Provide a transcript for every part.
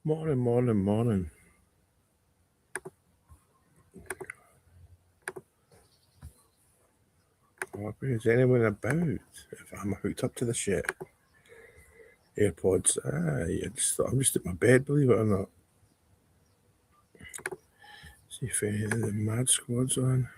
Morning. Is anyone about? If I'm hooked up to the shit. AirPods. I'm just at my bed, believe it or not. See if any of the mad squad's on.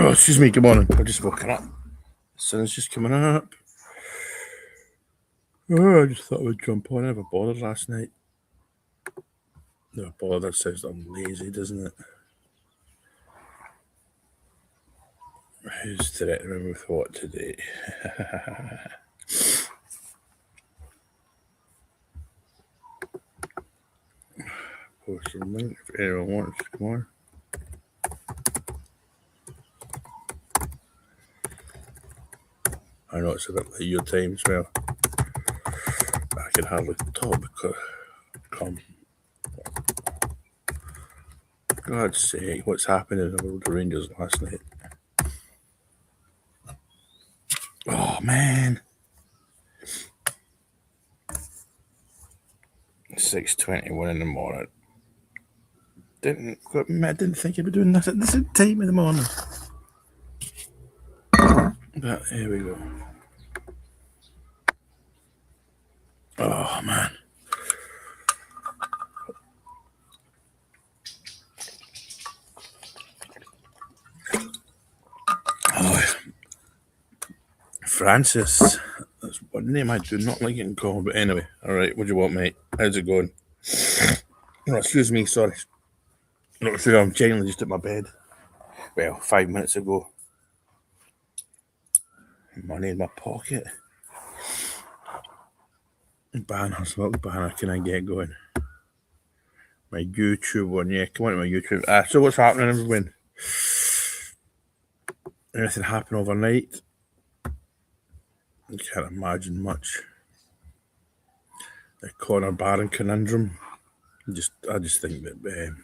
Excuse me, good morning. I've just woken up. The sun's just coming up. I just thought I would jump on. I never bothered last night. Never bothered sounds I'm lazy, doesn't it? Who's threatening me with what today? Post a link if anyone wants to come on. I know it's a bit like your time as well. I can hardly talk because God's sake, what's happening in the world of Rangers last night? Oh man. 6:21 in the morning. I didn't think I'd be doing this at this time in the morning. But here we go. Oh man. Oh, Francis. That's one name I do not like getting called, but anyway. Alright, what do you want, mate? How's it going? No, excuse me, sorry. Not sure, I'm genuinely just at my bed. Well, 5 minutes ago. Money in my pocket. Banners, what banner can I get going? My YouTube one, yeah, come on to my YouTube. So what's happening, everyone? Anything happen overnight? I can't imagine much. The Connor Barron conundrum. I just think that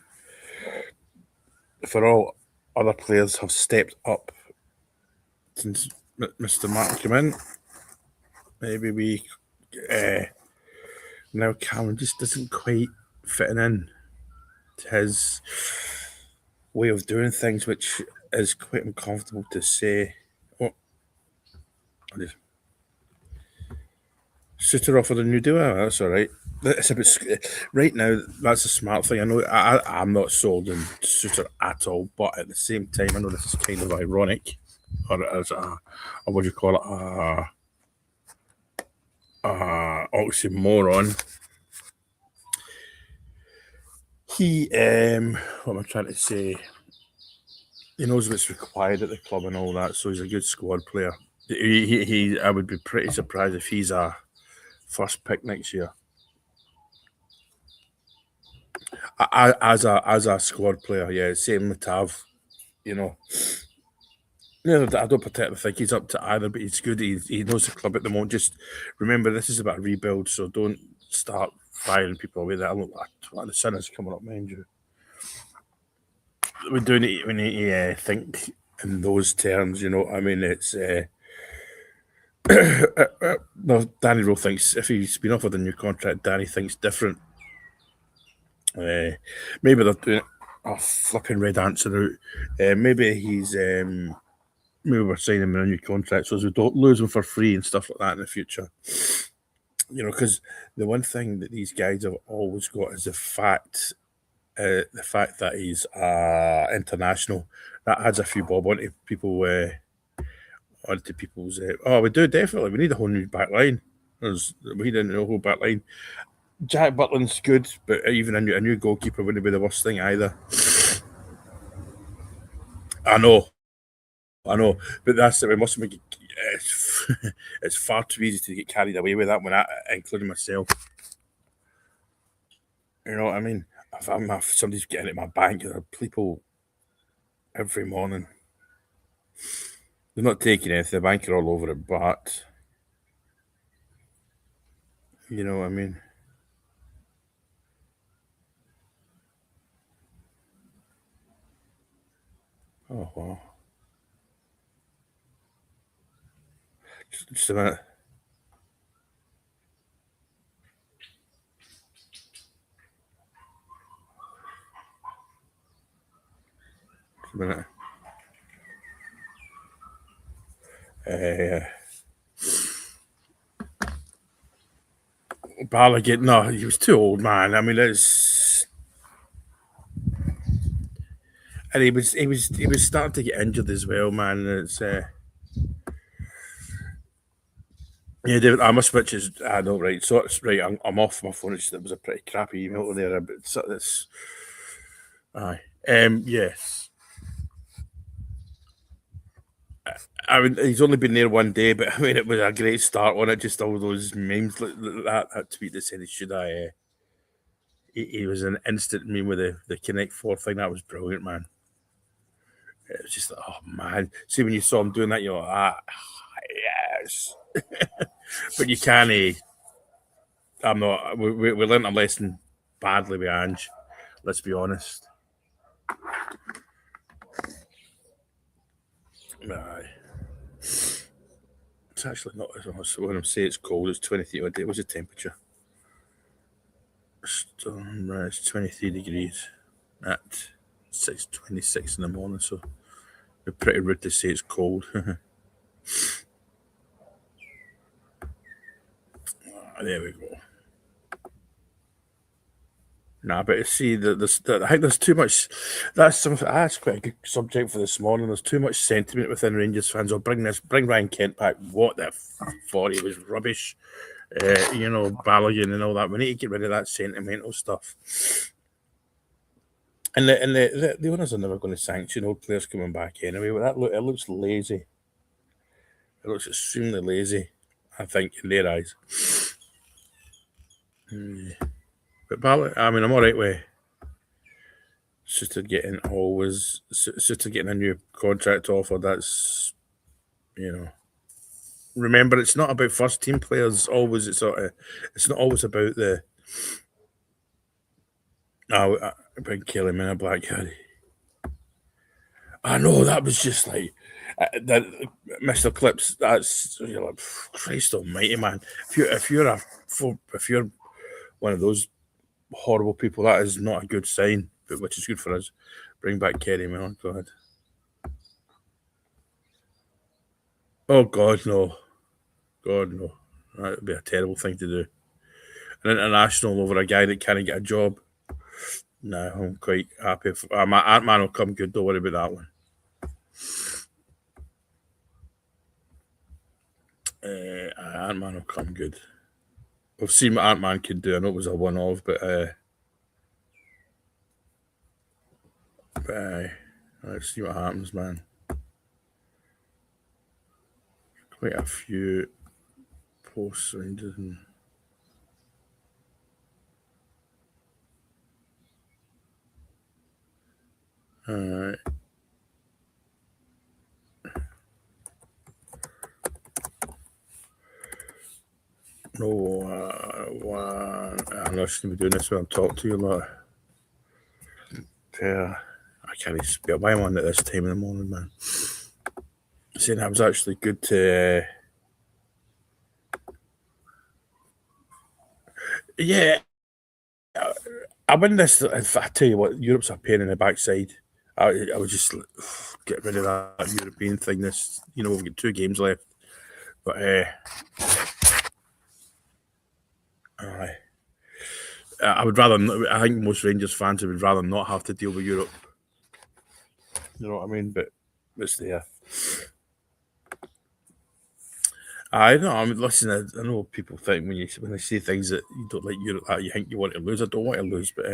for all other players have stepped up since Mr. Martin came in, maybe we now Cameron just doesn't quite fitting in to his way of doing things, which is quite uncomfortable to say. Suter offered a new deal. That's all right. It's a bit right now. That's a smart thing. I know. I'm not sold on Suter at all, but at the same time, I know this is kind of ironic, or as or what do you call it? Oxymoron. He, what am I trying to say? He knows what's required at the club and all that, so he's a good squad player. I would be pretty surprised if he's a first pick next year. As a squad player, yeah, same with Tav, you know. No, I don't particularly think he's up to either, but he's good. He knows the club at the moment. Just remember, this is about a rebuild, so don't start firing people away. That look like the sun is coming up, mind you. We're doing it when you think in those terms, you know. I mean, it's no. Danny Rowe thinks if he's been offered a new contract, Danny thinks different. Maybe they're doing a flipping red answer out. Maybe he's maybe we're signing him a new contract so as we don't lose him for free and stuff like that in the future. You know, because the one thing that these guys have always got is the fact that he's international. That adds a few bob onto people's. We do definitely. We need a whole new back line. We didn't know whole back line. Jack Butland's good, but even a new goalkeeper wouldn't be the worst thing either. I know, but that's it. We must make it. It's far too easy to get carried away with that one, including myself. You know what I mean? If somebody's getting at my bank, there are people every morning. They're not taking anything. The bank are all over it, but you know what I mean. Oh wow! Just a minute. Just a minute. Uh, Balogun, no, he was too old, man. I mean, it's and he was starting to get injured as well, man. It's yeah, David Amos, which is I know, right? So it's right. I'm off my phone. It was a pretty crappy email there, but it's aye. Yes. I mean, he's only been there one day, but I mean, it was a great start on it. Just all those memes like that tweet that said he should I. He was an instant meme with the Connect Four thing. That was brilliant, man. It was just like, oh man. See when you saw him doing that, you're like, yes. But you can't. I'm not. We learned a lesson badly with Ange. Let's be honest. Aye. It's actually not as much. When I say it's cold, it's 23. What day was the temperature? Right, it's 23 degrees at 6:26 in the morning. So it's pretty rude to say it's cold. There we go. Nah, but see, I think there's too much. That's something. That's quite a good subject for this morning. There's too much sentiment within Rangers fans. I'll bring Ryan Kent back. What the for? He was rubbish. Balogun and all that. We need to get rid of that sentimental stuff. And the owners are never going to sanction old players coming back anyway. But it looks lazy. It looks extremely lazy. I think in their eyes. But I mean, I'm all right with Suter getting a new contract offer. That's you know. Remember, it's not about first team players. Always, it's not always about the. Oh, bring Kelly Minna Black Harry. I know that was just like that, Mr. Clips. That's you're like Christ Almighty, man. If you're one of those horrible people, that is not a good sign. But which is good for us. Bring back Kerry Mellon. Go ahead. Oh God, no. God, no. That would be a terrible thing to do. An international over a guy that can't get a job. No, I'm quite happy. My Ant Man will come good. Don't worry about that one. Ant Man will come good. We've seen what Ant Man can do. I know it was a one off, but let's see what happens, man. Quite a few posts Rangers and. Alright. No, I'm not going to be doing this when I'm talking to you lot. Yeah, I can't speak. Why am I on at this time in the morning, man? Saying that was actually good to. Yeah, I win this. If I tell you what, Europe's a pain in the backside. I would just get rid of that European thing. We've got 2 games left, but I would rather. I think most Rangers fans would rather not have to deal with Europe. You know what I mean? But it's there. I know. I mean, listen. I know people think when they say things that you don't like Europe, that you think you want to lose. I don't want to lose, but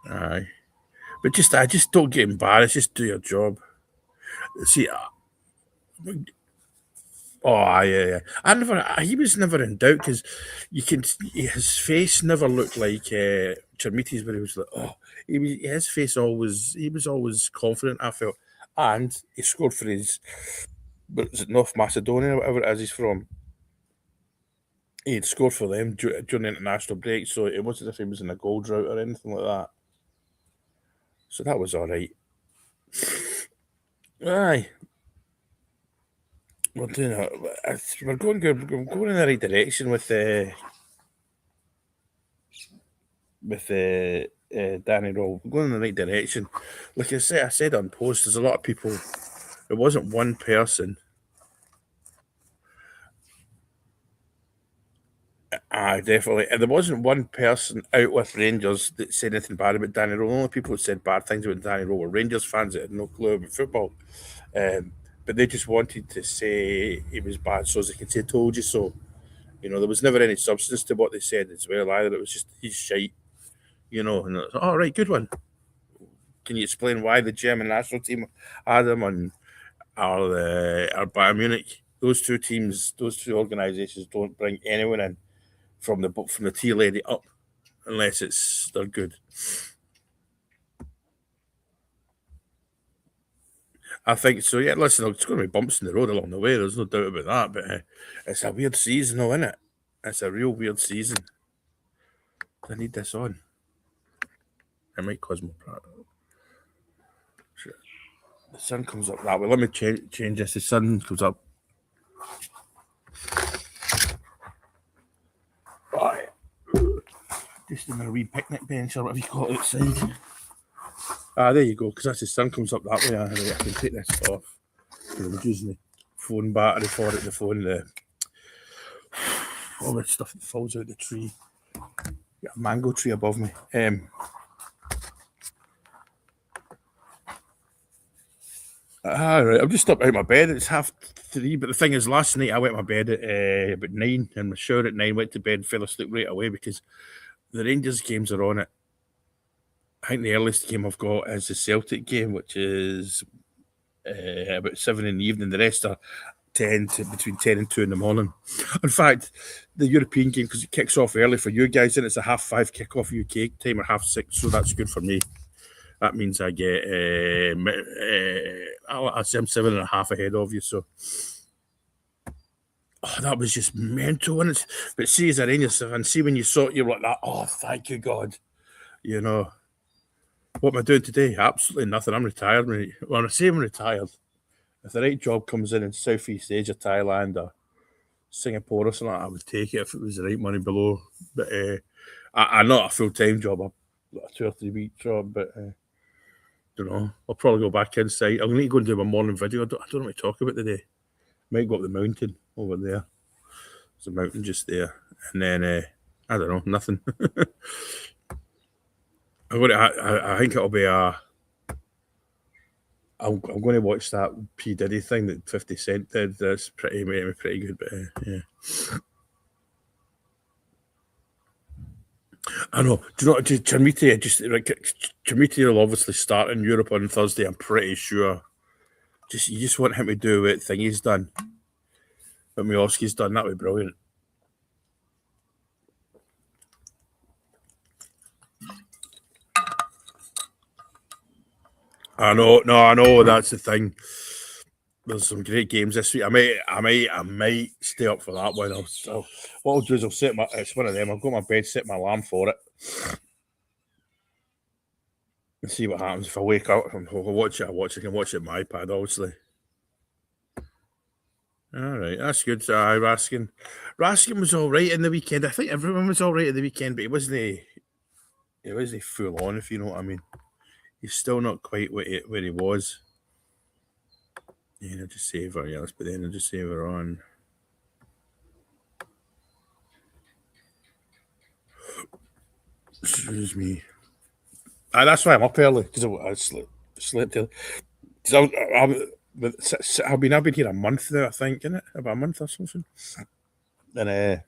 aye. But I just don't get embarrassed. Just do your job. See, yeah. He was never in doubt because his face never looked like Chermiti's, but he was like, his face he was always confident. I and he scored for his, but is it North Macedonia or whatever it is he's from? He had scored for them during the international break, so it wasn't as if he was in a goal drought or anything like that. So that was all right. Aye, we're doing it. We're going good. We're going in the right direction with Danny Roll. We're going in the right direction. Like I said on post, there's a lot of people. It wasn't one person. Aye, definitely. And there wasn't one person out with Rangers that said anything bad about Danny Rowe. The only people that said bad things about Danny Rowe were Rangers fans that had no clue about football. But they just wanted to say he was bad so they could say, told you so. You know, there was never any substance to what they said as well, either. It was just, he's shite, you know. And it's, all right, good one. Can you explain why the German national team had him and our Bayern Munich? Those two teams, those two organisations don't bring anyone in from the tea lady up unless they're good. I think so. Yeah, listen, there's going to be bumps in the road along the way. There's no doubt about that. But it's a weird season, though, isn't it? It's a real weird season. I need this on. It might cause more problem. Sure. The sun comes up that way. Let me change this. The sun comes up. Right. Just in a wee picnic bench or whatever you call it outside. There you go, because as the sun comes up that way, I can take this off. I'm using the phone battery for it, all the stuff that falls out the tree. Got a mango tree above me. Right, I'm just up out of my bed. It's 3:30, but the thing is, last night I went to my bed at about 9, and my shower at 9, went to bed, fell asleep right away because the Rangers games are on it. I think the earliest game I've got is the Celtic game, which is about 7 in the evening. The rest are between 10 and 2 in the morning. In fact, the European game, because it kicks off early for you guys, and it's a 5:30 kickoff UK time or 6:30, so that's good for me. That means I get I'm 7.5 ahead of you, so that was just mental. And but see, as a Rangers fan, see when you saw it, you're like that. Oh, thank you God, you know. What am I doing today? Absolutely nothing. I'm retired, mate. Well, I say I'm retired. If the right job comes in Southeast Asia, Thailand, or Singapore or something, I would take it if it was the right money below. But I'm not a full time job. I've got a 2 or 3 week job, but don't know. I'll probably go back inside. I'm going to go and do my morning video. I don't know what to talk about today. Might go up the mountain over there. There's a mountain just there, and then I don't know, nothing. I think it'll be I'm going to watch that P Diddy thing that 50 Cent did. That's pretty good, but yeah. I know. Do you know? Chermiti will obviously start in Europe on Thursday. I'm pretty sure. You just want him to do what thing he's done. What Miovski's done. That would be brilliant. I know. That's the thing. There's some great games this week. I might stay up for that one. What I'll do is it's one of them. I'll go to my bed, set my alarm for it, and see what happens. If I wake up, I'll watch it. I can watch it on my iPad, obviously. All right, that's good. Raskin was all right in the weekend. I think everyone was all right in the weekend, but it wasn't full on, if you know what I mean. He's still not quite where he was. Energy saver, yeah, let's put the energy saver on. Excuse me. That's why I'm up early, because I slept early. I've been here a month now, I think, innit? About a month or something. And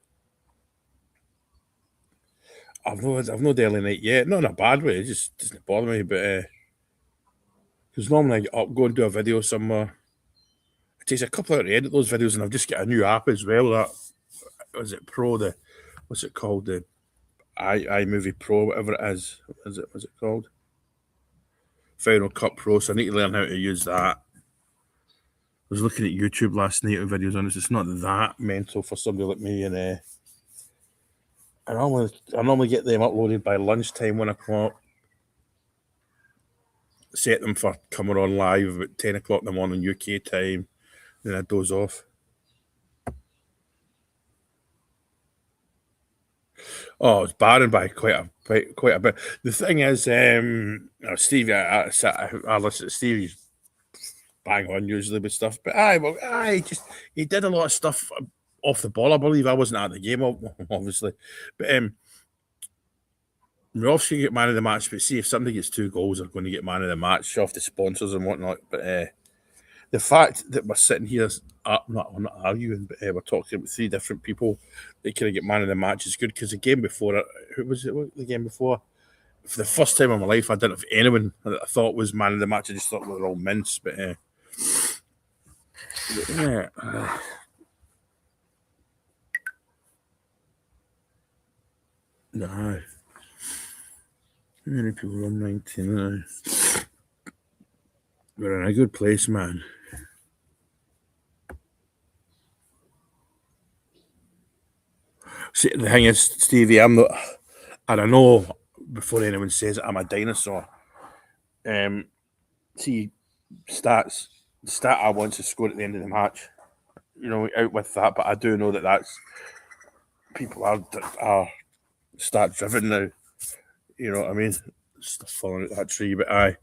I've no daily night yet. Not in a bad way, it just doesn't bother me, but because normally I go and do a video somewhere. It takes a couple hours to edit those videos, and I've just got a new app as well. That was it Pro, what's it called? The iMovie Pro, whatever it is. What's it called? Final Cut Pro, so I need to learn how to use that. I was looking at YouTube last night with videos on this. It's not that mental for somebody like me, and I normally get them uploaded by lunchtime, 1:00. Set them for coming on live about 10:00 in the morning UK time. Then I doze off. Oh, it's barren by quite a bit. The thing is, Stevie, I listen to Stevie's bang on usually with stuff, but he did a lot of stuff off the ball. I believe I wasn't at the game, obviously, but we're obviously get man of the match. But see, if somebody gets 2 goals, they're going to get man of the match off the sponsors and whatnot. But the fact that we're sitting here, we're not arguing, but we're talking about 3 different people that kind of get man of the match is good, because the game before, who was it? The game before, for the first time in my life, I didn't have anyone that I thought was man of the match. I just thought we were all mince, but yeah. No. How many people on 19 now? We're in a good place, man. See, the thing is, Stevie, I'm not, and I know before anyone says it, I'm a dinosaur. See, stats. The stat I want to score at the end of the match. Out with that, but I do know that's people are stat driven now. You know what I mean? Stuff falling out that tree, but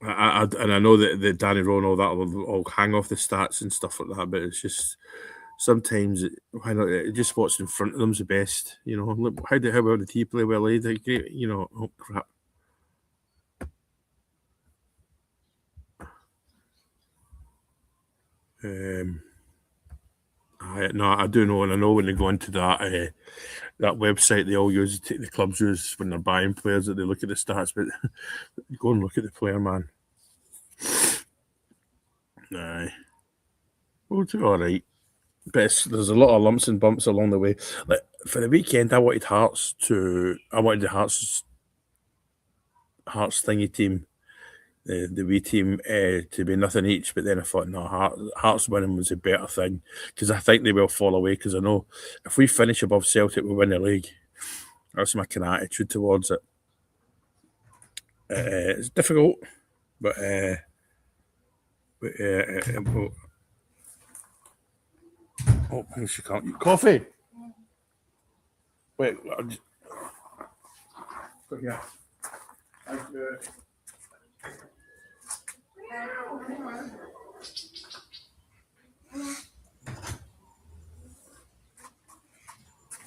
and I know that the Danny Rowe and all that will all hang off the stats and stuff like that, but it's just sometimes why not? Just what's in front of them's the best. How well did he play? Well, he did great. Oh crap. I do know, and I know when they go into that website they all use, the clubs use when they're buying players, that they look at the stats, but go and look at the player, man. Aye. Well, it's all right. But there's a lot of lumps and bumps along the way. Like for the weekend, I wanted the Hearts thingy team, the wee team, to be nothing each. But then I thought, no, Hearts winning was a better thing, because I think they will fall away. Because I know if we finish above Celtic, we win the league. That's my kind of attitude towards it. It's difficult, but she can't eat coffee. Wait, yeah.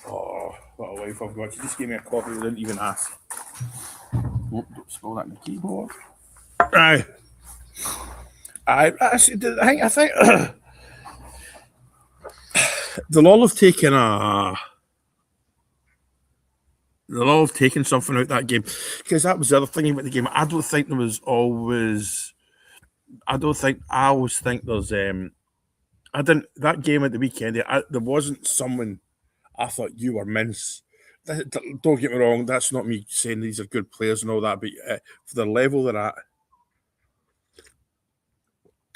Oh, what a wife I've got. She just gave me a coffee, didn't even ask. Oh, don't spill that in the keyboard. Aye. I think they'll all have taken something out that game, because that was the other thing about the game. I always think there's that game at the weekend. There wasn't someone I thought you were mince. Don't get me wrong, that's not me saying these are good players and all that, but for the level they're at,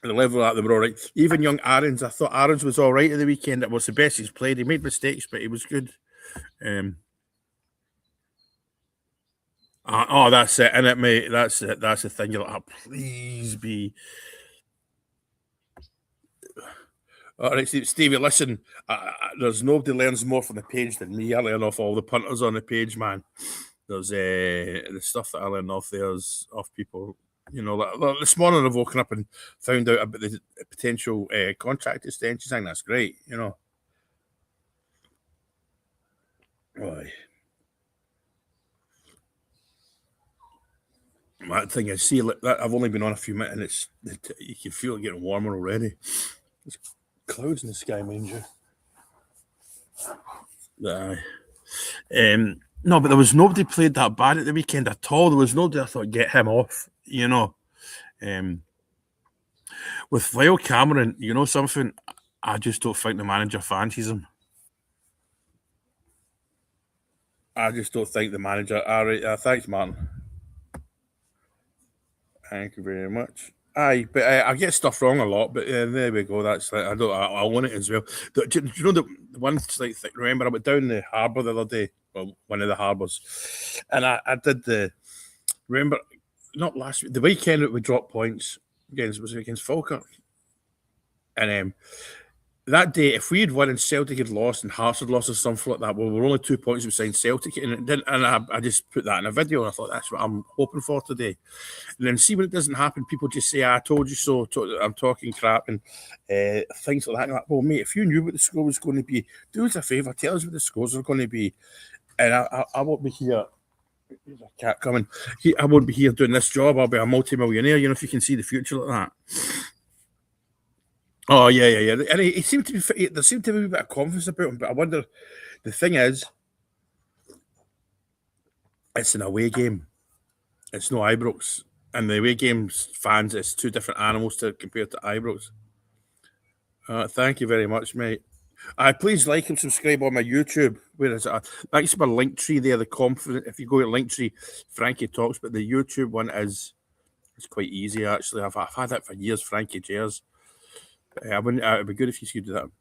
they were all right. Even young Aarons, I thought Aarons was all right at the weekend. It was the best he's played. He made mistakes, but he was good. That's it, innit, mate? That's it. That's the thing. You're like, please be. All right, Stevie, listen, there's nobody learns more from the page than me. I learn off all the punters on the page, man. There's the stuff that I learn off there is off people. Like this morning I've woken up and found out about the potential contract extensions. I think that's great, Right. That thing is, see, I've only been on a few minutes, and you can feel it getting warmer already. There's clouds in the sky, mind you. No, but there was nobody played that bad at the weekend at all. There was nobody I thought, get him off, With Lyle Cameron, something, I just don't think the manager fancies him. I just don't think the manager. All right, thanks, Martin. Thank you very much. Aye, but I get stuff wrong a lot. But there we go. That's like, I don't. I own it as well. Do you know the one like thing? Remember, I went down the harbour the other day. Well, one of the harbours, and I did the. Remember, not last week. The weekend that we dropped points against was it against Falkirk, and that day, if we had won and Celtic had lost and Hearts had lost or something like that, well, we were only 2 points beside Celtic, and it didn't. And I just put that in a video, and I thought that's what I'm hoping for today. And then see when it doesn't happen, people just say, "I told you so." I'm talking crap and things like that. And like, well, mate, if you knew what the score was going to be, do us a favour, tell us what the scores are going to be, and I won't be here. There's a cat coming. I won't be here doing this job. I'll be a multi-millionaire. You know, if you can see the future like that. Oh yeah. And he seemed to be. There seemed to be a bit of confidence about him, but I wonder. The thing is, it's an away game. It's no Ibrox, and the away games fans, it's two different animals to compare to Ibrox. Thank you very much, mate. Please like and subscribe on my YouTube. Where is it? Thanks for my link tree there. The confident. If you go to Linktree, Frankie talks, but the YouTube one is it's quite easy actually. I've had that for years. Frankie Jers. I wouldn't. It'd be good if you could do that.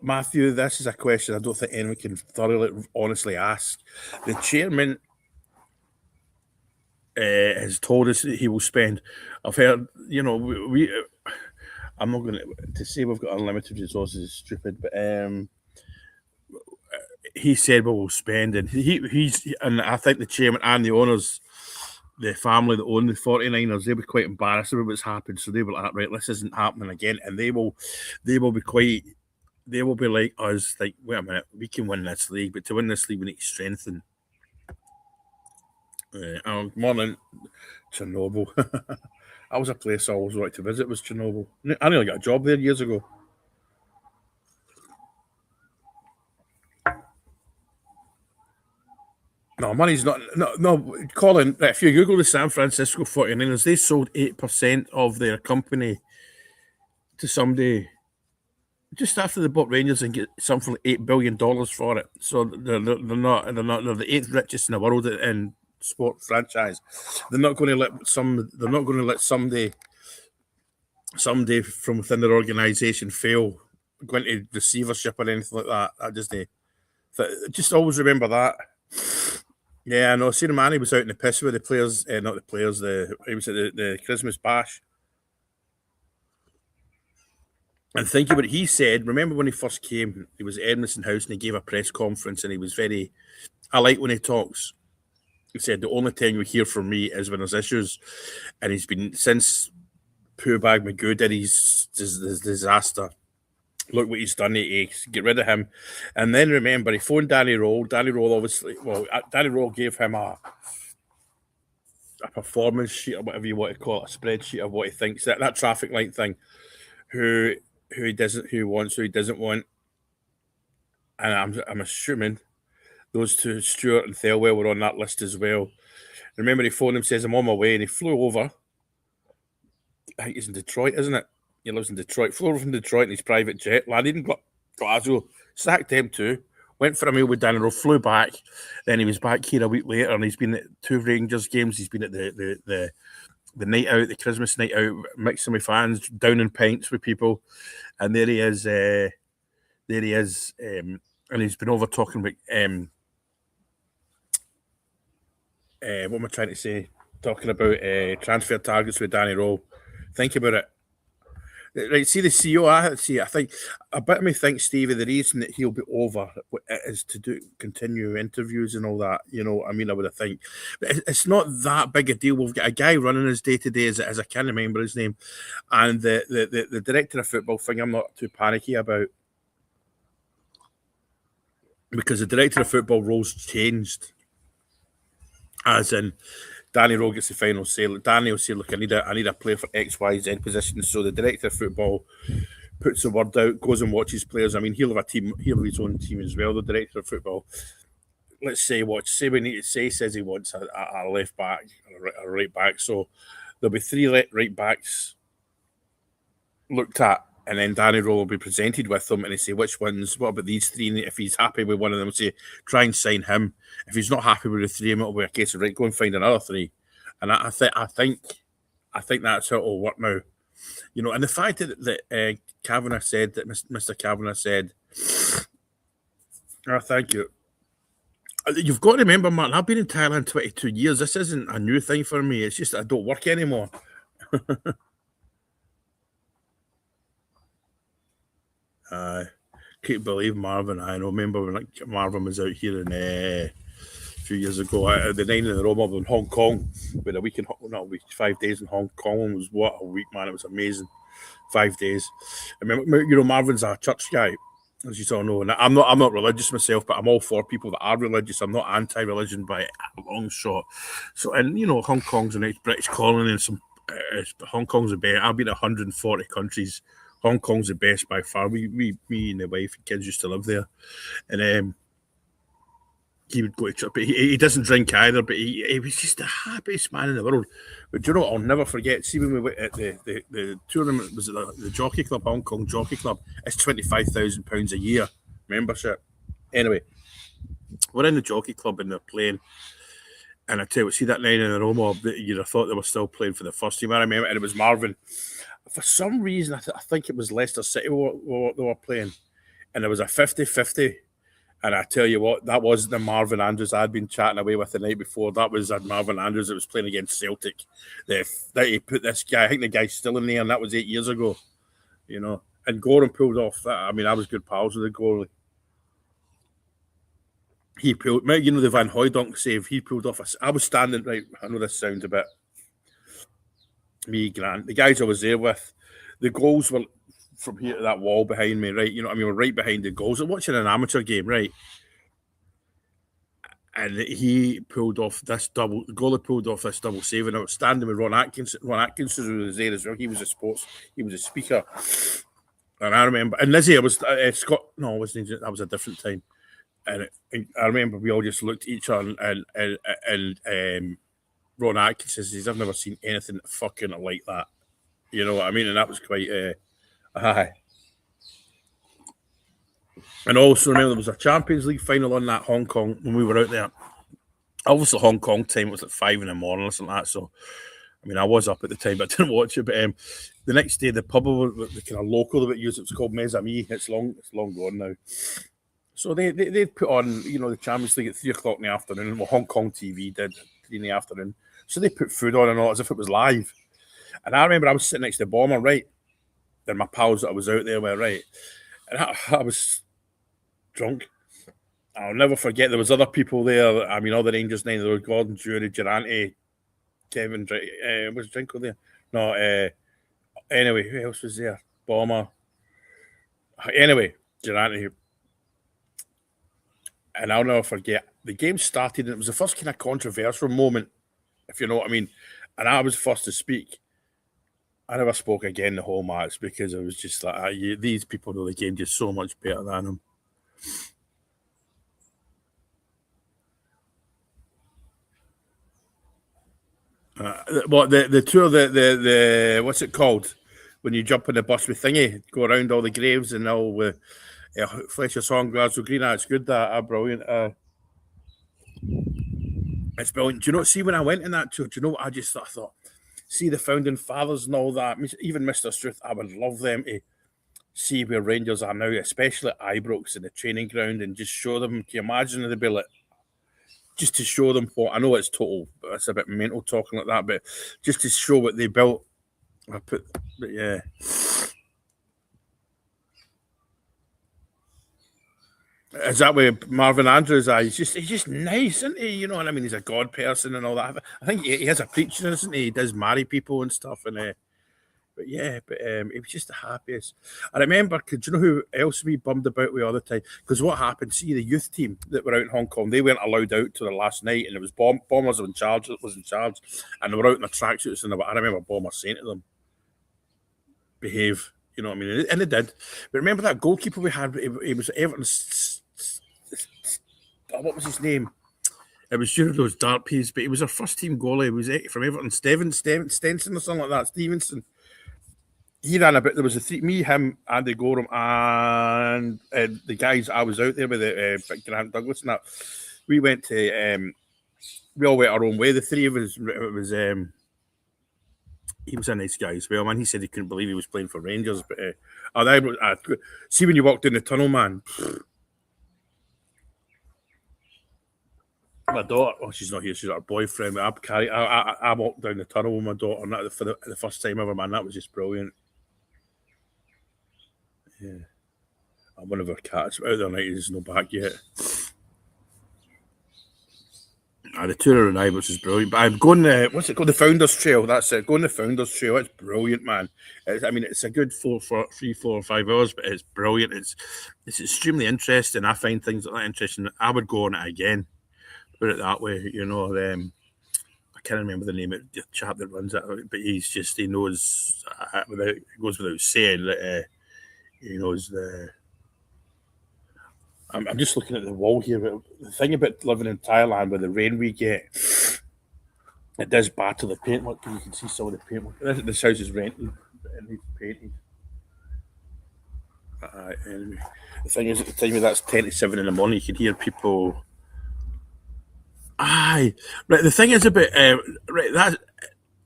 Matthew, this is a question I don't think anyone can thoroughly, honestly ask. The chairman has told us that he will spend. I've heard, we I'm not going to say we've got unlimited resources. Is stupid, but he said we'll spend, and and I think the chairman and the owners, the family that own the 49ers, they'll be quite embarrassed about what's happened. So they were like, right, this isn't happening again, and they will be quite. They will be like us, like, wait a minute, we can win this league, but to win this league, we need to strengthen. Morning, Chernobyl. That was a place I always wanted to visit. Was Chernobyl? I nearly got a job there years ago. No, money's not. No, Colin. If you Google the San Francisco 49ers, they sold 8% of their company to somebody just after they bought Rangers and get something like $8 billion for it. So they're not they're the eighth richest in the world in sport franchise. They're not going to let somebody from within their organisation fail, go into receivership or anything like that. Just always remember that. Yeah, I know. See, the man, he was out in the piss with the players, not the players. He was at the Christmas bash. And think about it, he said, remember when he first came, he was at Edmondson House and he gave a press conference and he was very, I like when he talks. He said, the only time you hear from me is when there's issues. And he's been, since Poor Bag Magoo did his disaster, look what he's done. He get rid of him. And then remember, he phoned Danny Roll. Danny Roll gave him a performance sheet or whatever you want to call it, a spreadsheet of what he thinks, that traffic light thing, who he doesn't, who wants, who he doesn't want. And I'm assuming those two, Stuart and Thelwell, were on that list as well. Remember, he phoned him, says, I'm on my way, and he flew over. I think he's in Detroit, isn't it? He lives in Detroit. Flew over from Detroit in his private jet, landed in Glasgow, sacked them too, went for a meal with Daniel, flew back. Then he was back here a week later, and he's been at 2 Rangers games. He's been at the night out, the Christmas night out, mixing with fans, downing pints with people. And there he is. And he's been over talking about what am I trying to say? Talking about transfer targets with Danny Rowe. Think about it. Right, see the CEO. I think a bit of me thinks, Stevie, the reason that he'll be over is to continue interviews and all that. You know, I mean, I would have think, but it's not that big a deal. We've got a guy running his day to day, as I can't remember his name, and the director of football thing. I'm not too panicky about, because the director of football roles changed, as in Danny Rowe gets the final say. Danny will say, look, I need a player for X, Y, Z position. So the director of football puts the word out, goes and watches players. I mean, he'll have a team, he'll have his own team as well, the director of football. Let's say we need to say, says he wants a left back, a right back. So there'll be 3 right backs looked at. And then Danny Rowe will be presented with them and he say, which ones, what about these three? And if he's happy with one of them, say, try and sign him. If he's not happy with the three, it'll be a case of, right, go and find another three. And I think that's how it'll work now. You know, and the fact that Kavanagh said, that Mr. Kavanagh said, oh, thank you. You've got to remember, Martin, I've been in Thailand 22 years. This isn't a new thing for me. It's just I don't work anymore. Can't believe Marvin. I know. Remember when Marvin was out here a few years ago, the 9 in the row in Hong Kong. We had a week in, not a week, 5 days in Hong Kong. It was what a week, man. It was amazing. 5 days. I mean, you know, Marvin's a church guy, as you all know. And I'm not religious myself, but I'm all for people that are religious. I'm not anti-religion by a long shot. So, and you know, Hong Kong's a nice British colony, and some Hong Kong's the best. I've been to 140 countries. Hong Kong's the best by far. Me and the wife and kids used to live there, and he would go to church. But he doesn't drink either. But he was just the happiest man in the world. But do you know what I'll never forget? See, when we went at the tournament, was it the Jockey Club, Hong Kong Jockey Club? It's £25,000 a year membership. Anyway, we're in the Jockey Club and they're playing. And I tell you what, see that 9 in a row mob, you'd have thought they were still playing for the first team. I remember, and it was Marvin. For some reason, I think it was Leicester City they were playing. And it was a 50-50. And I tell you what, that wasn't the Marvin Andrews I'd been chatting away with the night before. That was Marvin Andrews that was playing against Celtic. That he put this guy, I think the guy's still in there, and that was 8 years ago. You know, and Goran pulled off that. I mean, I was good pals with the goalie. He pulled, you know, the Van Hooijdonk save. He pulled off. I was standing right. I know this sounds a bit. Me, Grant, the guys I was there with, the goals were from here to that wall behind me, right? You know what I mean? We're right behind the goals. I'm watching an amateur game, right? And he pulled off this double. The goalie pulled off this double save, and I was standing with Ron Atkinson. Ron Atkinson was there as well. He was a speaker. And I remember, and Lizzie, I was Scott. No, I wasn't. That was a different time. And I remember we all just looked at each other, and Ron Atkinson says, I've never seen anything fucking like that. You know what I mean? And that was quite high. And also remember there was a Champions League final on that Hong Kong when we were out there. Obviously Hong Kong time, it was like 5 in the morning or something like that. So I mean I was up at the time, but I didn't watch it. But the next day the pub, the kind of local that used, it was called Mes Amis. It's long gone now. So they put on, you know, the Champions League at 3:00 in the afternoon. Well, Hong Kong TV did 3 in the afternoon. So they put food on and all as if it was live. And I remember I was sitting next to Bomber, right? And my pals that I was out there with, right? And I was drunk. I'll never forget there was other people there. I mean, all the Rangers 9, there were Gordon, Jury, Durante, Kevin, was Drinko there? No, anyway, who else was there? Bomber. Anyway, Durante. And I'll never forget, the game started and it was the first kind of controversial moment, if you know what I mean. And I was first to speak. I never spoke again the whole match because I was just like, these people know the game just so much better than them. What the tour, the what's it called when you jump on the bus with thingy, go around all the graves and all with Fletcher Song, Glasgow Green. It's good, that brilliant. It's brilliant. Do you know? See, when I went in that tour, do you know what I just thought? See the founding fathers and all that. Even Mr. Struth, I would love them to see where Rangers are now, especially at Ibrox in the training ground, and just show them. Can you imagine they'd be like, just to show them what I know it's total, but it's a bit mental talking like that, but just to show what they built. But yeah. Is that way Marvin Andrews? He's just nice, isn't he? You know what I mean? He's a God person and all that. I think he has a preacher, isn't he? He does marry people and stuff, and but yeah, he was just the happiest. I remember, do you know who else we bummed about with all the time? Because what happened, see the youth team that were out in Hong Kong, they weren't allowed out to the last night, and it was Bombers was in charge, and they were out in the tracksuits, and I remember Bomber saying to them, behave, you know what I mean? And they did. But remember that goalkeeper we had, he was Everton's, what was his name? It was during those dark periods, but he was our first team goalie. He was from Everton, Stenson or something like that, Stevenson. he ran a bit. There was me, him, Andy Gorham, and the guys I was out there with, Grant Douglas and that. We went to, we all went our own way. The three of us, it was, he was a nice guy as well, man. He said he couldn't believe he was playing for Rangers. But see when you walked in the tunnel, man. My daughter, oh, she's not here. She's got her boyfriend. I walked down the tunnel with my daughter, and that for the first time ever, man. That was just brilliant. Yeah, and one of our cats out there night is no back yet. The tour of the night, which is brilliant. But I'm going what's it called? The Founders Trail. That's it. Going the Founders Trail. It's brilliant, man. It's a good 4 or 5 hours, but it's brilliant. It's extremely interesting. I find things like that interesting. I would go on it again. Put it that way, you know. I can't remember the name of the chap that runs it, but he knows it goes without saying that he knows the. I'm just looking at the wall here. But the thing about living in Thailand, with the rain we get, it does batter the paintwork. You can see some of the paintwork. This house is rented and it's painted. Anyway, the thing is, at the time that's 10 to 7 in the morning, you can hear people. Aye, right. The thing is about right that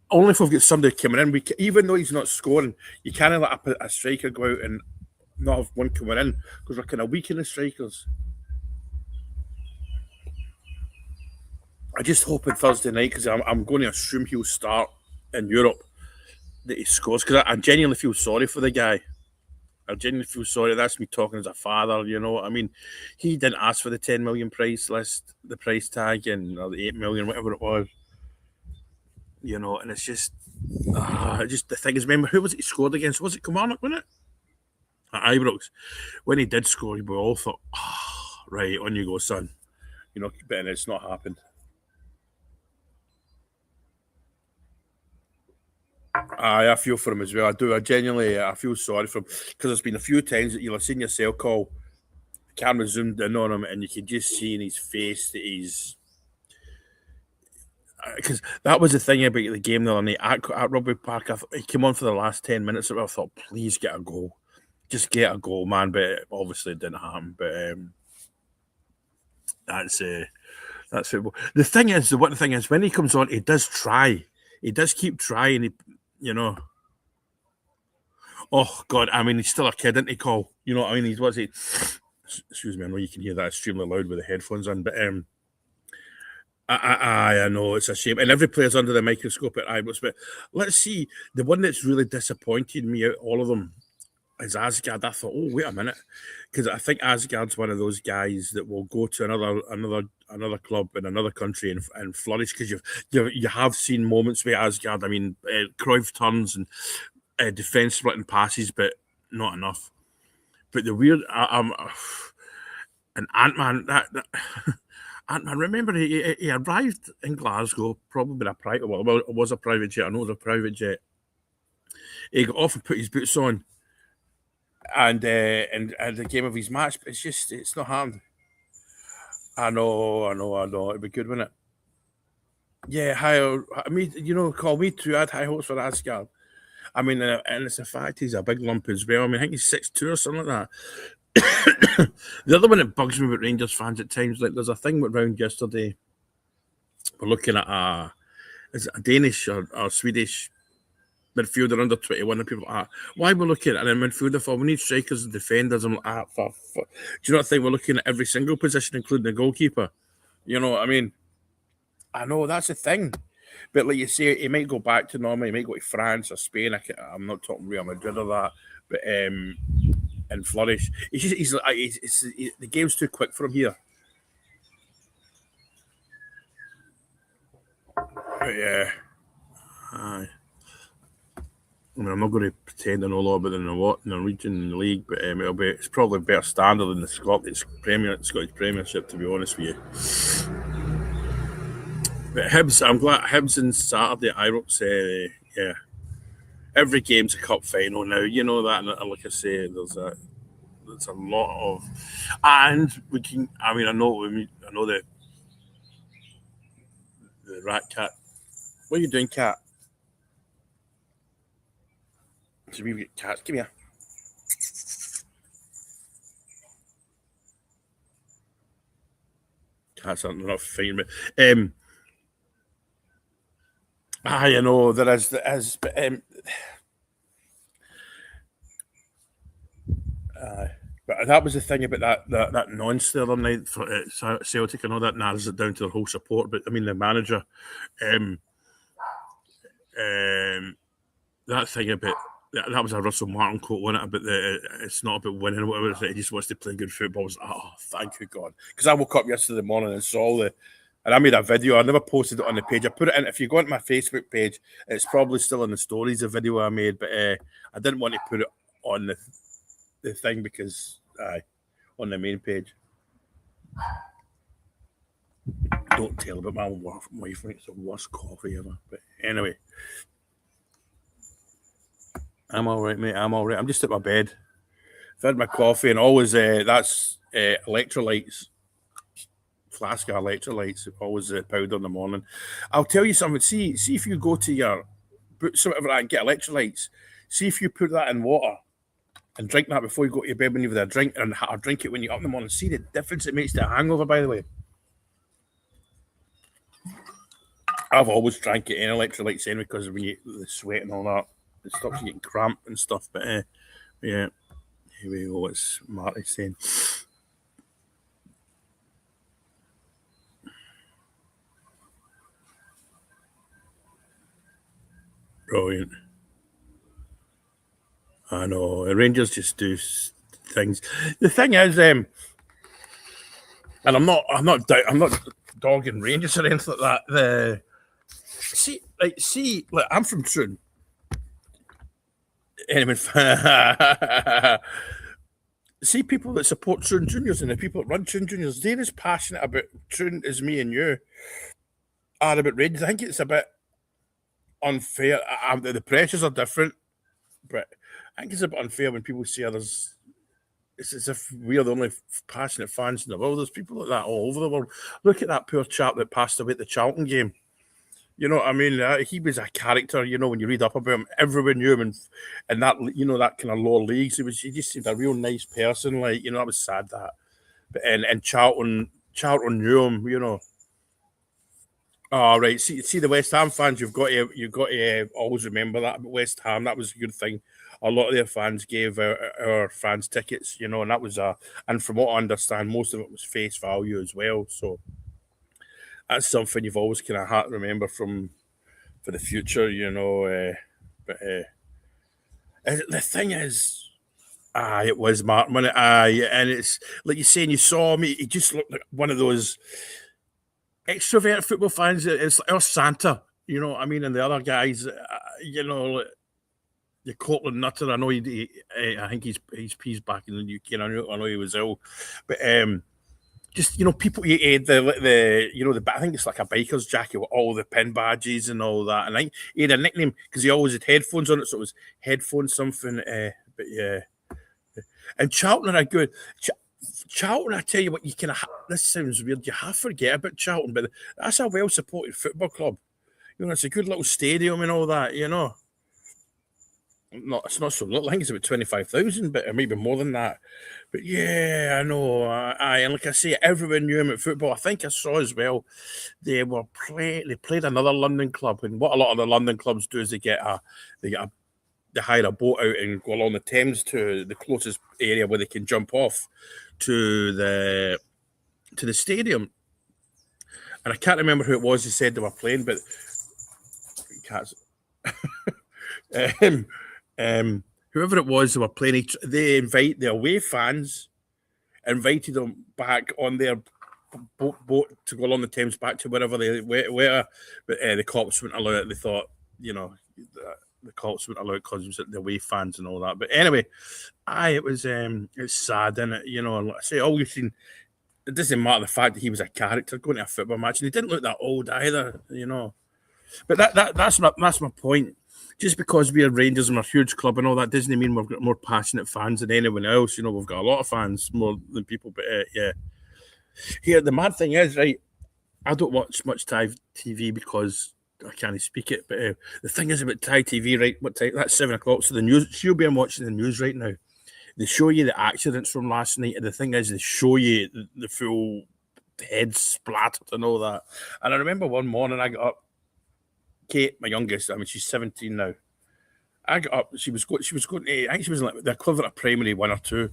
only if we've got somebody coming in. Even though he's not scoring, you can't let a striker go out and not have one coming in because we're kind of weak in the strikers. I just hope on Thursday night, because I'm going to assume he'll start in Europe, that he scores, because I genuinely feel sorry for the guy. I genuinely feel sorry. That's me talking as a father, you know. I mean, he didn't ask for the 10 million price tag, or the 8 million, whatever it was. You know, and it's just the thing is, remember, who was it he scored against? Was it Kilmarnock, wasn't it? At Ibrox. When he did score, we all thought, right, on you go, son. You know, but it's not happened. I feel for him as well. I do. I feel sorry for him because there's been a few times that you'll have seen yourself call, the camera zoomed in on him, and you can just see in his face that he's. Because that was the thing about the game the other night at Rugby Park. He came on for the last 10 minutes. I thought, please get a goal. Just get a goal, man. But obviously it didn't happen. But that's football. The thing is, when he comes on, he does try. He does keep trying. You know. Oh God! I mean, he's still a kid, isn't he, Cole? You know what I mean? Excuse me. I know you can hear that extremely loud with the headphones on, but I know it's a shame, and every player's under the microscope at Ibrox. But let's see, the one that's really disappointed me out of all of them is Asgard. I thought, oh wait a minute, because I think Asgard's one of those guys that will go to another club in another country and flourish. Because you have seen moments with Asgard. I mean, Cruyff turns and defense splitting passes, but not enough. But the weird, and Ant-Man that Ant-Man, remember he arrived in Glasgow, probably in a private. Well, it was a private jet. I know it was a private jet. He got off and put his boots on, and the game of his match. But it's not hard. I know. It'd be good, wouldn't it? Yeah, I mean, call me too. I had high hopes for Asgard. I mean, and it's a fact he's a big lump as well. I mean, I think he's 6'2" or something like that. The other one that bugs me about Rangers fans at times, like there's a thing went round yesterday. We're looking at a Danish or Swedish midfielder under 21, and people are why we're looking at a midfielder for? We need strikers and defenders. I'm like, do you not think we're looking at every single position, including the goalkeeper? You know what I mean? I know that's the thing. But like you say, he might go back to normal. He might go to France or Spain. I'm not talking Real Madrid or that, but and flourish. The game's too quick for him here. But yeah, aye. I mean, I'm not going to pretend I know a lot about the Norwegian league, but it's probably a better standard than the Scottish Premiership, to be honest with you. But Hibs, I'm glad Hibs and Saturday at Ibrox. Yeah, every game's a cup final now. You know that, and like I say, there's a lot of, and we can. I mean, I know the rat cat. What are you doing, cat? So we've got cats. Come here. Cats aren't not fighting, but you know there is, but but that was the thing about that nonce the other night for Celtic. I know that narrows it down to their whole support, but I mean the manager, um, that thing about that was a Russell Martin quote, wasn't it? About it's not about winning or whatever. He just wants to play good football. I was like, oh, thank you God, because I woke up yesterday morning and saw and I made a video. I never posted it on the page. I put it in. If you go on my Facebook page, it's probably still in the stories. A video I made, but I didn't want to put it on the thing because on the main page. Don't tell about my wife. It's the worst coffee ever. But anyway, I'm all right, mate. I'm all right. I'm just at my bed. I've had my coffee and always that's electrolytes. Flask of electrolytes, always powder in the morning. I'll tell you something. See if you go to your something like that and get electrolytes. See if you put that in water and drink that before you go to your bed when you've had a drink, and or drink it when you're up in the morning. See the difference it makes to a hangover, by the way. I've always drank it in electrolytes anyway because when you the sweat and all that, it stops you getting cramp and stuff. But yeah, here we go. What's Marty saying? Brilliant. I know. The Rangers just do things. The thing is, and I'm not dogging Rangers or anything like that. I'm from Troon. Anyway, see people that support Troon Juniors and the people that run Troon Juniors, they're as passionate about Troon as me and you are about Rangers. I think it's a bit unfair. The pressures are different, but I think it's a bit unfair when people say others. It's as if we're the only passionate fans in the world. There's people like that all over the world. Look at that poor chap that passed away at the Charlton game. You know what I mean? He was a character. You know, when you read up about him, everyone knew him, and that that kind of lower leagues. He just seemed a real nice person. Like that was sad that. But and Charlton knew him. You know. Oh, right. See the West Ham fans. You've got to always remember that about West Ham. That was a good thing. A lot of their fans gave our fans tickets, and that was and from what I understand, most of it was face value as well. So that's something you've always kind of had to remember for the future, but the thing is, it was Martin, wasn't it? And it's like you're saying, you saw me. He just looked like one of those extrovert football fans. It's like Santa, I mean, and the other guys, the Cortland Nutter. I know I think he's back in the UK. I know he was ill, but just people the I think it's like a biker's jacket with all the pin badges and all that. And I think he had a nickname because he always had headphones on it, so it was headphones something. But yeah, and Charlton are good. Charlton, I tell you what, this sounds weird. You have to forget about Charlton, but that's a well supported football club. It's a good little stadium and all that. It's not so little. I think it's about 25,000, but maybe more than that. But yeah, I know. And like I say, everyone knew him at football. I think I saw as well. They played another London club, and what a lot of the London clubs do is they hire a boat out and go along the Thames to the closest area where they can jump off to the stadium. And I can't remember who it was who said they were playing, but cats. Whoever it was who were playing, they invite the away fans, invited them back on their boat to go along the Thames back to wherever they were. But the cops wouldn't allow it. They thought, the cops wouldn't allow it because it was the away fans and all that. But anyway, it was it's sad, isn't it? And like I say, all you've seen, it doesn't matter the fact that he was a character going to a football match, and he didn't look that old either, But that's my point. Just because we're Rangers and we're a huge club and all that doesn't mean we've got more passionate fans than anyone else. We've got a lot of fans, more than people. But yeah. Here, the mad thing is, right, I don't watch much TV because I can't speak it, but the thing is about Thai TV, right? What time? That's 7 o'clock. So the news. She'll be watching the news right now. They show you the accidents from last night, and the thing is, they show you the full head splattered and all that. And I remember one morning I got up. Kate, my youngest, I mean, she's 17 now. I got up. She was going to. I think she was like the equivalent of primary 1 or 2,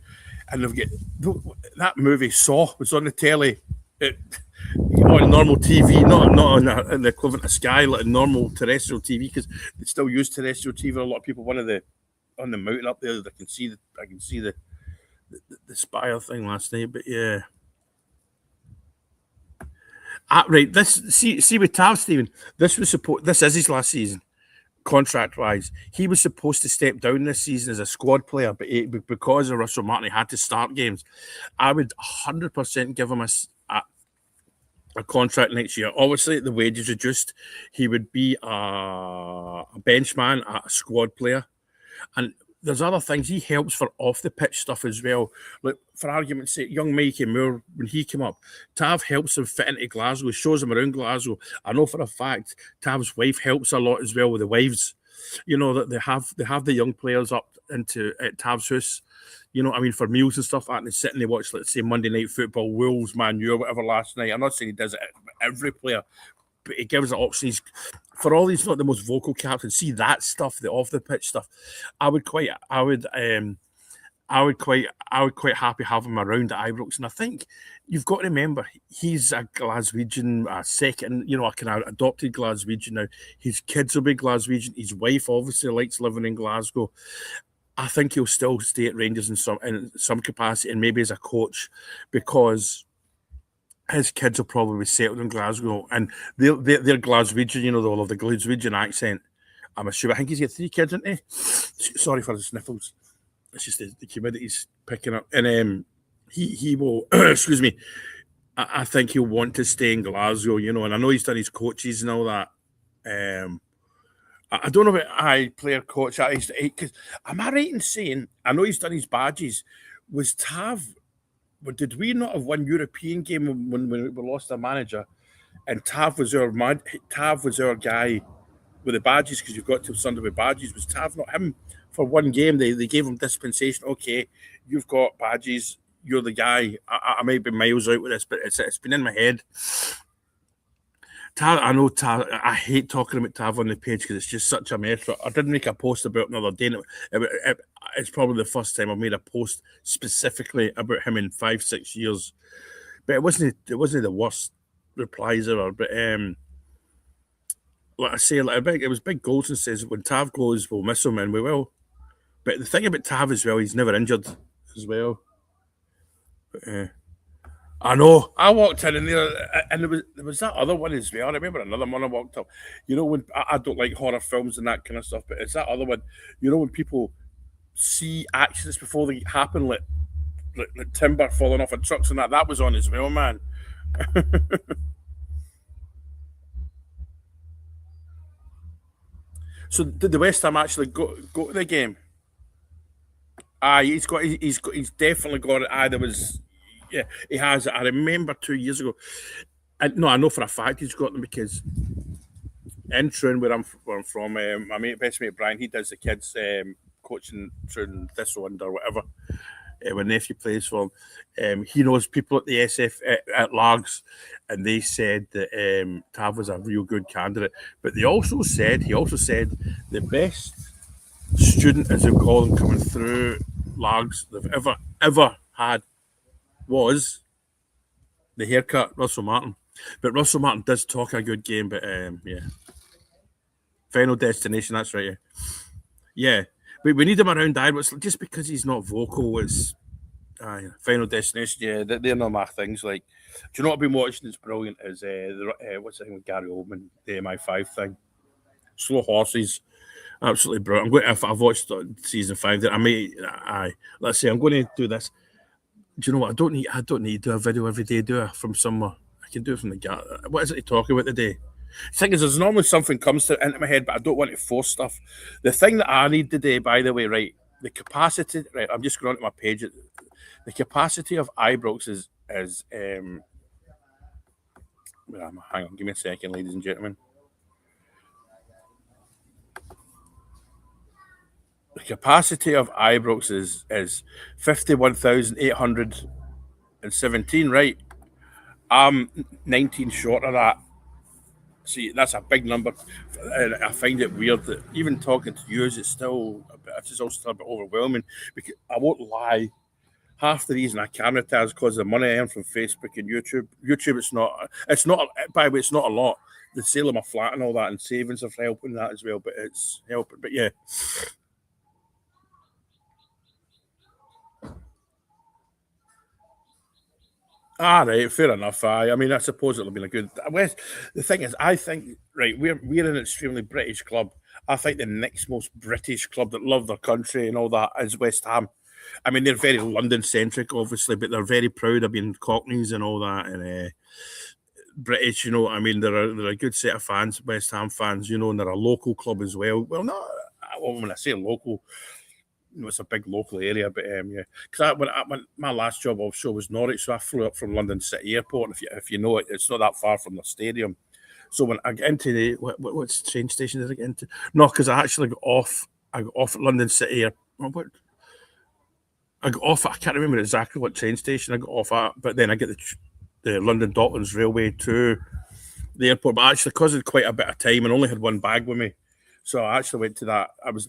and they've got that movie Saw was on the telly. On normal TV, not on the equivalent of Sky, like a normal terrestrial TV, because they still use terrestrial TV. A lot of people, one of the on the mountain up there, I can see the spire thing last night. But yeah, right. This see with Tav Stephen. This is his last season. Contract wise, he was supposed to step down this season as a squad player, but because of Russell Martin, he had to start games. I would 100% give him a contract next year. Obviously, the wages reduced. He would be a bench man, a squad player, and there's other things. He helps for off the pitch stuff as well. Like, for argument's sake, young Mikey Moore, when he came up, Tav helps him fit into Glasgow, shows him around Glasgow. I know for a fact Tav's wife helps a lot as well with the wives. You know, that they have the young players up into at Tav's house. You know what I mean, for meals and stuff like that, and they sit and they watch, let's say, Monday Night Football, Wolves, Man U, or whatever last night. I'm not saying he does it every player, but he gives it options. For all he's not the most vocal captain, see that stuff, the off the pitch stuff. I would quite happy having him around at Ibrox. And I think you've got to remember he's a Glaswegian, a second, a kind of adopted Glaswegian now. His kids will be Glaswegian. His wife obviously likes living in Glasgow. I think he'll still stay at Rangers in some capacity, and maybe as a coach, because his kids will probably be settled in Glasgow, and they're Glaswegian, they'll have the Glaswegian accent. I'm assuming. I think he's got 3 kids, isn't he? Sorry for the sniffles. It's just the humidity's picking up. And he will, excuse me, I think he'll want to stay in Glasgow, and I know he's done his coaches and all that. I don't know about player coach. Because am I right in saying, I know he's done his badges, was Tav... But did we not have one European game when we lost our manager, and Tav was our guy with the badges, because you've got till Sunday with badges? Was Tav not him for one game? They gave him dispensation. Okay, you've got badges. You're the guy. I might be miles out with this, but it's been in my head. Tav, I know Tav. I hate talking about Tav on the page because it's just such a mess. I did make a post about him the other day. It's probably the first time I've made a post specifically about him in 5-6 years. But it wasn't the worst replies ever. But like I say, it was Big Goldson says, when Tav goes, we'll miss him, and we will. But the thing about Tav as well, he's never injured as well. But, I know. I walked in there, and there was that other one as well. I remember another one I walked up. When I don't like horror films and that kind of stuff, but it's that other one. When people see accidents before they happen, like timber falling off of trucks and that. That was on as well, man. So did the West Ham actually go to the game? He's definitely got it. There was. Yeah, he has. I remember 2 years ago. I know for a fact he's got them, because in Troon, where I'm from, my best mate Brian, he does the kids coaching Troon Thistle or whatever. My nephew plays for him. He knows people at the SF at Largs, and they said that Tav was a real good candidate. But he also said the best student, as they call them, coming through Largs they've ever had was the haircut, Russell Martin. But Russell Martin does talk a good game, but yeah. Final Destination, that's right, yeah. We need him around Ibrox, just because he's not vocal. It's Final Destination, yeah, they're not my things. Like, do you know what I've been watching that's brilliant is what's the thing with Gary Oldman, the MI5 thing. Slow Horses. Absolutely brilliant. I've watched season 5. Let's say I'm going to do this. Do you know what? I don't need to do a video every day, do I? From somewhere. I can do it from the gut. What is it to talk about today? The thing is, there's normally something comes into my head, but I don't want to force stuff. The thing that I need today, by the way, right, the capacity, right, I'm just going onto my page. The capacity of Ibrox is hang on, give me a second, ladies and gentlemen. The capacity of Ibrox is 51,817. Right, I'm 19 short of that. See, that's a big number, and I find it weird that even talking to you, it's also still a bit overwhelming. Because I won't lie, half the reason I can retire is because of the money I earn from Facebook and YouTube. YouTube, it's not. By the way, it's not a lot. The sale of my flat and all that, and savings are helping that as well. But it's helping. But yeah, right, fair enough. I mean, I suppose it'll be a good. The thing is, I think right, we're an extremely British club. I think the next most British club that love their country and all that is West Ham. I mean, they're very London centric, obviously, but they're very proud of being Cockneys and all that, and British. You know, I mean, they're a good set of fans, West Ham fans. You know, and they're a local club as well. Well, not when I say local, it's a big local area, but yeah, because when my last job offshore was Norwich, so I flew up from London City Airport. And if you know it, it's not that far from the stadium. So when I get into the what's the train station did I get into? No, because I actually got off. I got off at London City Airport. I got off. I can't remember exactly what train station I got off at, but then I get the London Docklands Railway to the airport. But actually, because I had quite a bit of time and only had one bag with me, so I actually went to that. I was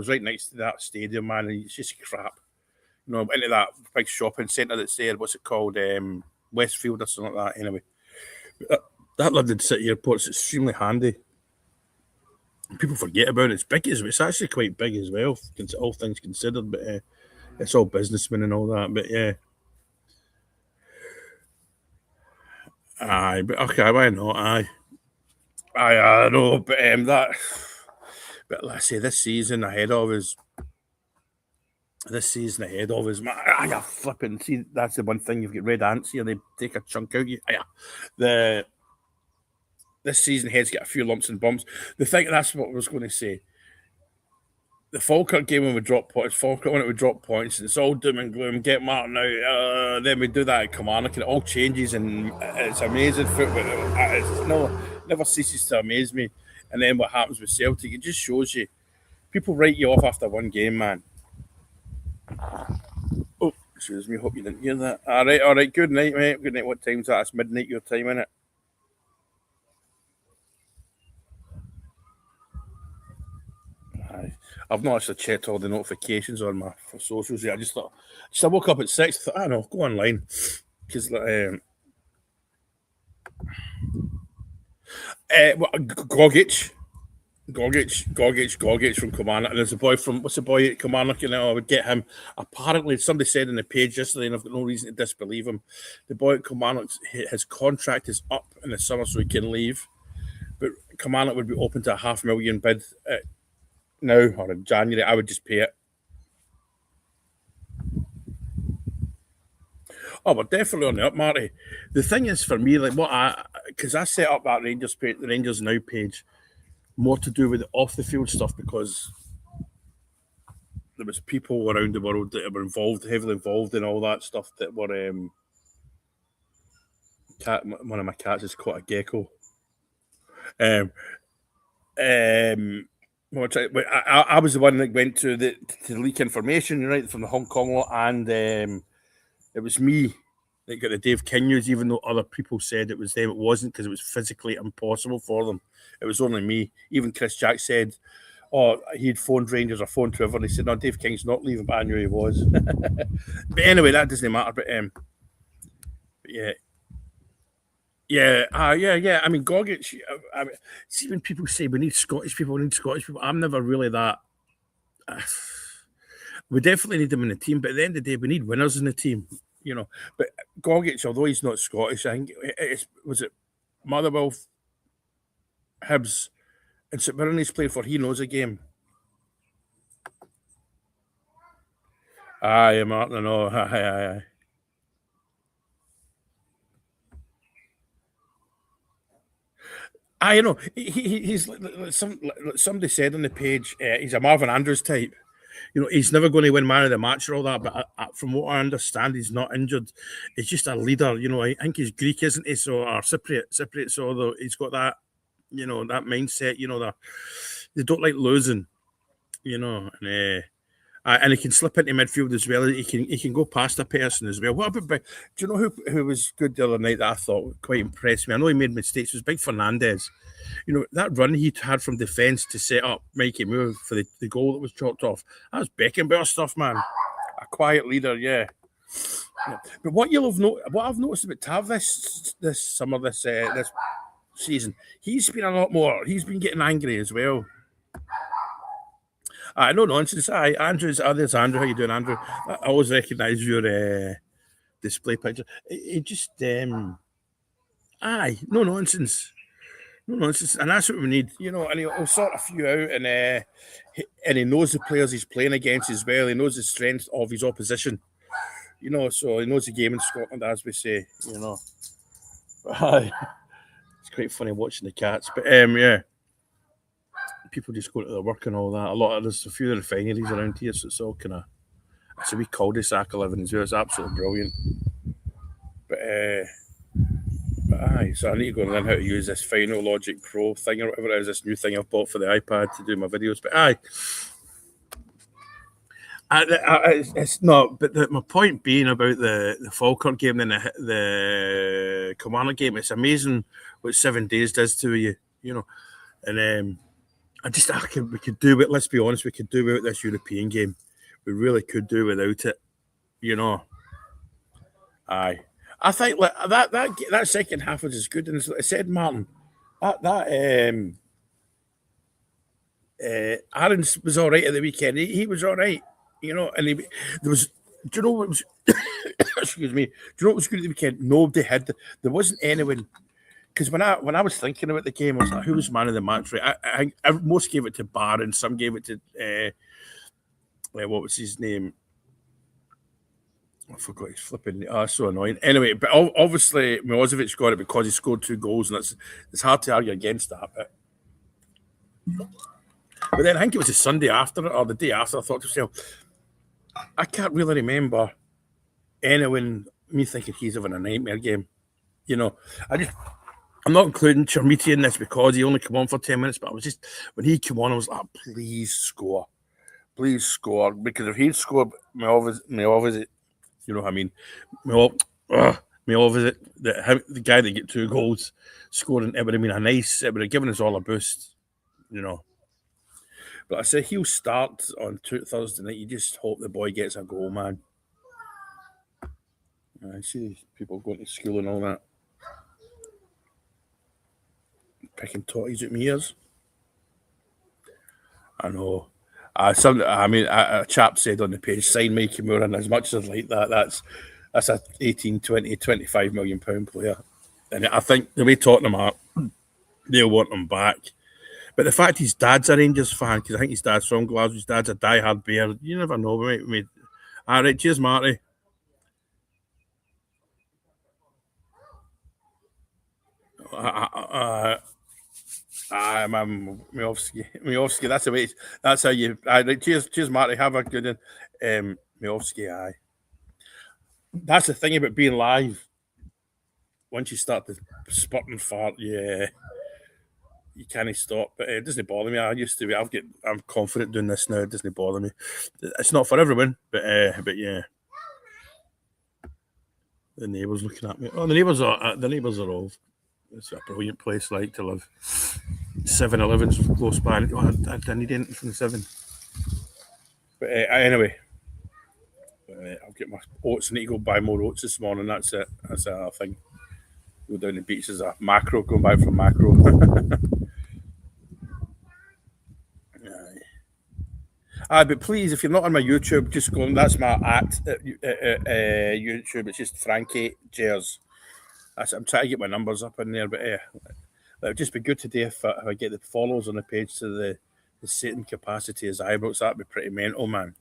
right next to that stadium, man, and it's just crap. You know, into that big shopping centre that's there. What's it called? Westfield or something like that. Anyway, that London City Airport's extremely handy. People forget about it. It's big as well. It's actually quite big as well, all things considered. But it's all businessmen and all that. But yeah, aye. But okay, why not? I know. But that. But let's say this season ahead of us. This season ahead of us, man. I flipping see. That's the one thing you've got red ants here. They take a chunk out you. The this season ahead's got a few lumps and bumps. The thing that's what I was going to say. The Falkirk game when we drop points, Falkirk when it would drop points, and it's all doom and gloom. Get Martin out. Then we do that at Kilmarnock, and it all changes, and it's amazing football. It's never ceases to amaze me. And then what happens with Celtic? It just shows you people write you off after one game, man. Oh, excuse me. Hope you didn't hear that. All right. Good night, mate. Good night. What time's that? It's midnight your time, innit? Aye. I've not actually checked all the notifications on my socials yet. I woke up at 6. Thought, I don't know, go online because Gogic from Kilmarnock, and there's a boy from what's the boy at Kilmarnock? You know, I would get him. Apparently, somebody said in the page yesterday, and I've got no reason to disbelieve him. The boy at Kilmarnock, his contract is up in the summer, so he can leave. But Kilmarnock would be open to a $500,000 bid now or in January. I would just pay it. Oh, we're definitely on the up, Marty. The thing is for me, like because I set up that Rangers page, the Rangers Now page, more to do with the off the field stuff because there was people around the world that were heavily involved in all that stuff that were one of my cats is caught a gecko. Um, um, I was the one that went to leak information right from the Hong Kong lot, and it was me that got the Dave King news, even though other people said it was them. It wasn't because it was physically impossible for them. It was only me. Even Chris Jack said, "Oh, he'd phoned Rangers or phoned whoever." And he said, "No, Dave King's not leaving," but I knew he was. But anyway, that doesn't matter. But yeah, yeah. I mean, Gogic. See, when people say we need Scottish people, I'm never really that. We definitely need them in the team, but at the end of the day, we need winners in the team. You know, but Gogic, although he's not Scottish, I think was it Motherwell, Hibs, and St Mirren he's played for. He knows a game. Aye, Martin, I know. Aye. You know, he's somebody said on the page, he's a Marvin Andrews type. You know, he's never going to win man of the match or all that. But from what I understand, he's not injured. He's just a leader. You know, I think he's Greek, isn't he? So or Cypriot. So he's got that, you know, that mindset. You know, they don't like losing. You know, and And he can slip into midfield as well. He can go past a person as well. What about? Do you know who was good the other night that I thought quite impressed me? I know he made mistakes. It was Big Fernandez. You know that run he had from defence to set up Mikey Moore for the goal that was chopped off. That was Beckenbauer stuff, man. A quiet leader, yeah. But what I've noticed about Tav this summer, this season, he's been a lot more. He's been getting angry as well. No nonsense. Andrew's. There's Andrew. How you doing, Andrew? I always recognise your display picture. It just no nonsense. No nonsense, and that's what we need, you know. And he'll sort a few out, and he knows the players he's playing against as well. He knows the strength of his opposition, you know. So he knows the game in Scotland, as we say, you know. It's quite funny watching the cats, but yeah, people just go to their work and all that. There's a few refineries around here, so it's all kind of. It's a wee cul-de-sac I live in as well. It's absolutely brilliant. But so I need to go and learn how to use this Final Logic Pro thing or whatever it is, this new thing I've bought for the iPad to do my videos. But it's not. But my point being about the Falkirk game and the Kilmarnock game, it's amazing what 7 days does to you, you know. And we could do it. Let's be honest, we could do without this European game. We really could do without it, you know. I think that second half was as good. And as I said, Martin, Aaron's was all right at the weekend. He was all right, you know. And there was. Do you know what was? Excuse me. Do you know what was good at the weekend? Nobody had. There wasn't anyone. Because when I was thinking about the game, I was like, who was man of the match? Right, I most gave it to Barron. Some gave it to what was his name? I forgot his flipping. So annoying. Anyway, but obviously Milosevic got it because he scored 2 goals, and it's hard to argue against that. But then I think it was the Sunday after or the day after. I thought to myself, I can't really remember me thinking he's having a nightmare game. You know, I'm not including Chermiti in this because he only came on for 10 minutes. But I was just when he came on, I was like, please score, because if he'd scored, Milosevic. You know what I mean? Milosevic, the guy that get 2 goals, scoring, it would have been it would have given us all a boost, you know. But I say he'll start on Thursday night. You just hope the boy gets a goal, man. I see people going to school and all that. Picking totties at me ears. I know. A chap said on the page, sign Mikey Moore, and as much as like that, that's a 18, 20, 25 million pound player. And I think the way Tottenham are, they'll want him back. But the fact his dad's a Rangers fan, because I think his dad's from Glasgow, his dad's a diehard Bear, you never know. All right, cheers, Marty. Miovsky, that's the way. That's how you. Cheers, Marty. Have a good one. Miovsky, aye. That's the thing about being live. Once you start to spurt and fart, yeah, you can't stop. But it doesn't bother me. I used to. I'm confident doing this now. It doesn't bother me. It's not for everyone, but yeah. The neighbours looking at me. Oh, the neighbours are all. It's a brilliant place like to live. 7-Eleven's close by. I didn't need anything from the 7. But anyway, I'll get my oats. I need to go buy more oats this morning. That's it. That's a thing. Go down the beach. There's a macro going by from macro. But please, if you're not on my YouTube, just go. That's my YouTube. It's just Frankie Jers. I'm trying to get my numbers up in there, but it would just be good today if I get the follows on the page to the same capacity as Ibrox. That'd be pretty mental, man.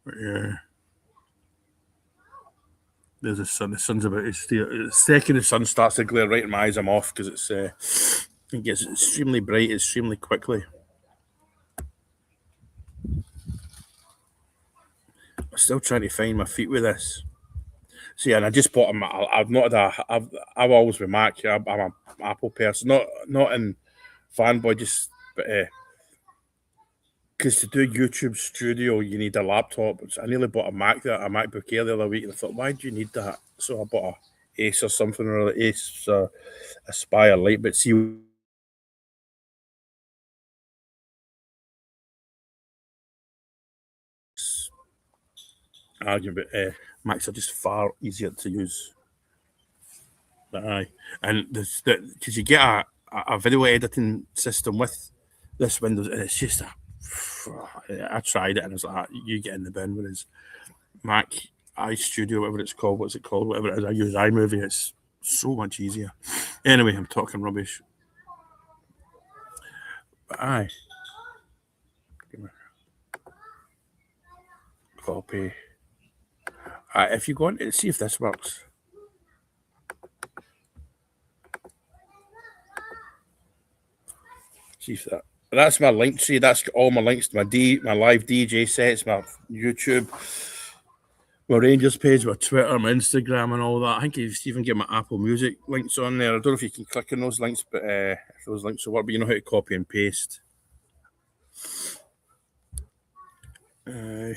But yeah. There's the sun. The sun's about to steer. The second the sun starts to glare right in my eyes, I'm off because it gets extremely bright extremely quickly. I'm still trying to find my feet with this. See, and I just bought them. I've always been Mac. I'm an Apple person, not in fanboy. But Because to do YouTube Studio, you need a laptop. I nearly bought a MacBook Air the other week, and I thought, why do you need that? So I bought a Ace or something, or an Ace Aspire Lite. But see, argument, Macs are just far easier to use. Aye, and because you get a video editing system with this Windows, and it's just I tried it and I was like, you get in the bin. Whereas Mac iStudio, whatever it's called, what's it called, whatever it is, I use iMovie. It's so much easier. Anyway, I'm talking rubbish. But aye, copy. If you go on, see if this works. See if that's my link. See, that's all my links to my live DJ sets, my YouTube, my Rangers page, my Twitter, my Instagram, and all that. I think you even get my Apple Music links on there. I don't know if you can click on those links, but if those links will work, but you know how to copy and paste. God,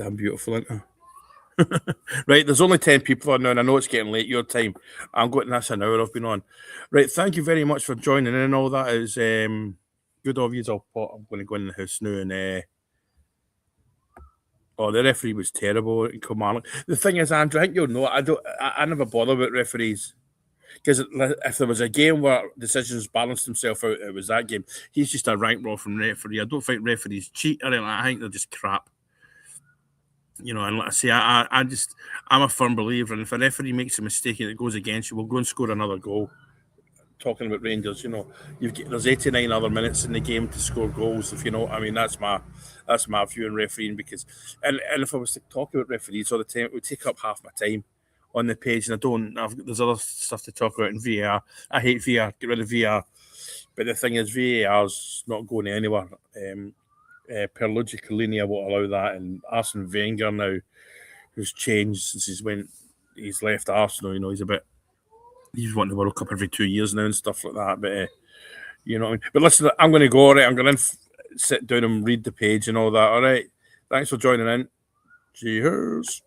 I'm beautiful, isn't I? Right, there's only 10 people on now, and I know it's getting late your time. I'm going, that's an hour I've been on. Right, thank you very much for joining in and all that. Is good of you. I'm going to go in the house now and oh, the referee was terrible in Kilmarnock. The thing is, Andrew, I think you'll know, I never bother with referees. Because if there was a game where decisions balanced themselves out, it was that game. He's just a rank raw from referee. I don't think referees cheat or anything. I think they're just crap. You know, and like I say, I'm a firm believer. And if a referee makes a mistake and it goes against you, we'll go and score another goal. Talking about Rangers, you know, there's 89 other minutes in the game to score goals. If you know, I mean, that's my view on refereeing. Because, and if I was to talk about referees all the time, it would take up half my time on the page, and there's other stuff to talk about in VAR. I hate VAR. Get rid of VAR. But the thing is, VAR's not going anywhere. Pierluigi Collini won't allow that, and Arsene Wenger now, who's changed since he's left Arsenal. You know, he's wanting the World Cup every 2 years now and stuff like that. But you know what I mean. But listen, I'm going to go. All right, I'm going to sit down and read the page and all that. All right, thanks for joining in. Cheers.